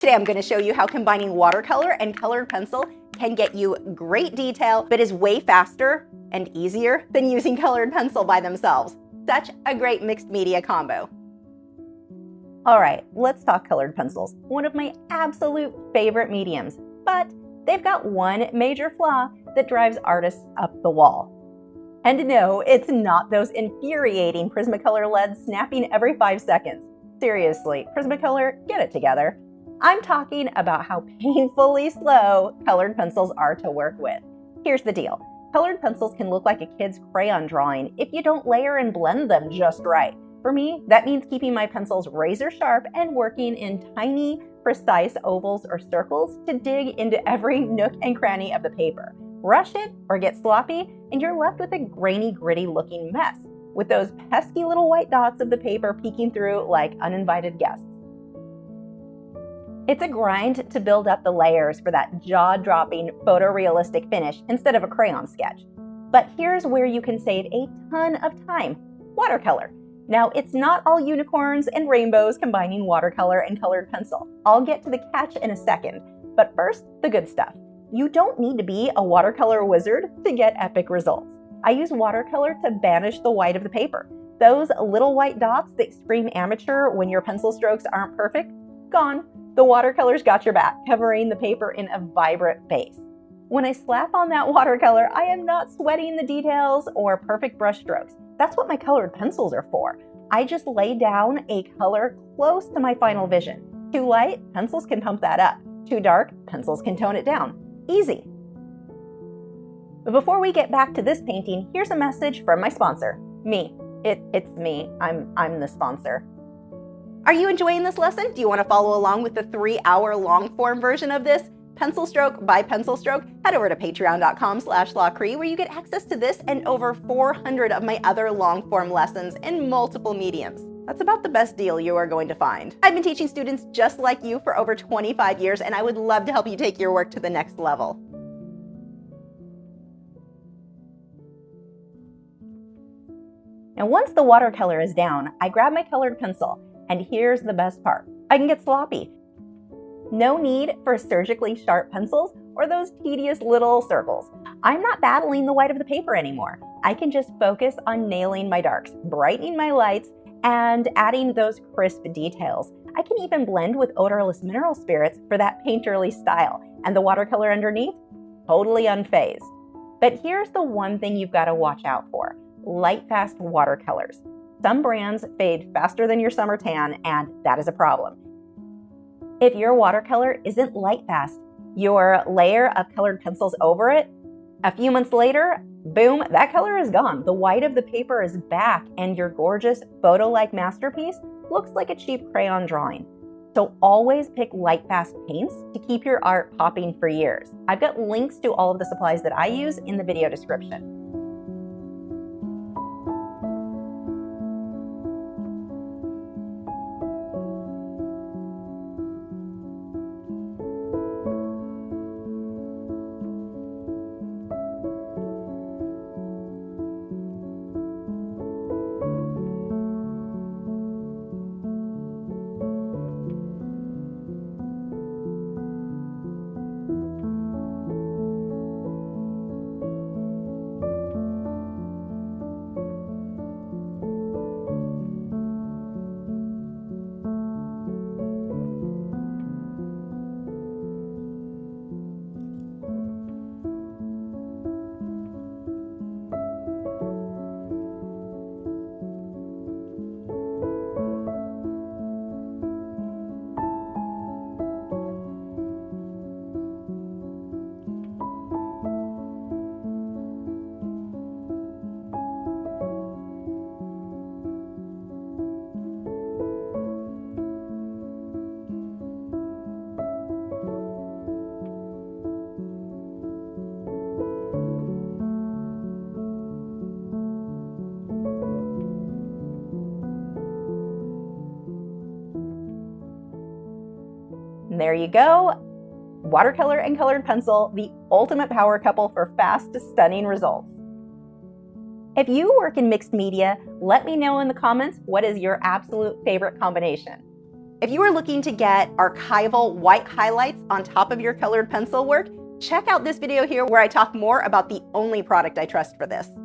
Today I'm going to show you how combining watercolor and colored pencil can get you great detail, but is way faster and easier than using colored pencil by themselves. Such a great mixed media combo. All right, let's talk colored pencils, one of my absolute favorite mediums, but they've got one major flaw that drives artists up the wall. And no, it's not those infuriating Prismacolor LEDs snapping every 5 seconds. Seriously, Prismacolor, get it together. I'm talking about how painfully slow colored pencils are to work with. Here's the deal. Colored pencils can look like a kid's crayon drawing if you don't layer and blend them just right. For me, that means keeping my pencils razor sharp and working in tiny, precise ovals or circles to dig into every nook and cranny of the paper. Rush it or get sloppy, and you're left with a grainy, gritty looking mess, with those pesky little white dots of the paper peeking through like uninvited guests. It's a grind to build up the layers for that jaw-dropping photorealistic finish instead of a crayon sketch. But here's where you can save a ton of time: watercolor. Now, it's not all unicorns and rainbows combining watercolor and colored pencil. I'll get to the catch in a second, but first, the good stuff. You don't need to be a watercolor wizard to get epic results. I use watercolor to banish the white of the paper. Those little white dots that scream amateur when your pencil strokes aren't perfect, gone. The watercolor's got your back, covering the paper in a vibrant base. When I slap on that watercolor, I am not sweating the details or perfect brush strokes. That's what my colored pencils are for. I just lay down a color close to my final vision. Too light, pencils can pump that up. Too dark, pencils can tone it down. Easy. But before we get back to this painting, here's a message from my sponsor, me. It's me. I'm the sponsor. Are you enjoying this lesson? Do you want to follow along with the 3-hour long form version of this? Pencil stroke by pencil stroke? Head over to patreon.com/Lachri, where you get access to this and over 400 of my other long form lessons in multiple mediums. That's about the best deal you are going to find. I've been teaching students just like you for over 25 years, and I would love to help you take your work to the next level. Now, once the watercolor is down, I grab my colored pencil. And here's the best part. I can get sloppy. No need for surgically sharp pencils or those tedious little circles. I'm not battling the white of the paper anymore. I can just focus on nailing my darks, brightening my lights, and adding those crisp details. I can even blend with odorless mineral spirits for that painterly style, and the watercolor underneath, totally unfazed. But here's the one thing you've got to watch out for: light-fast watercolors. Some brands fade faster than your summer tan, and that is a problem. If your watercolor isn't light fast, your layer of colored pencils over it, a few months later, boom, that color is gone. The white of the paper is back, and your gorgeous photo-like masterpiece looks like a cheap crayon drawing. So always pick light fast paints to keep your art popping for years. I've got links to all of the supplies that I use in the video description. And there you go. Watercolor and colored pencil, the ultimate power couple for fast, stunning results. If you work in mixed media, let me know in the comments what is your absolute favorite combination. If you are looking to get archival white highlights on top of your colored pencil work, check out this video here where I talk more about the only product I trust for this.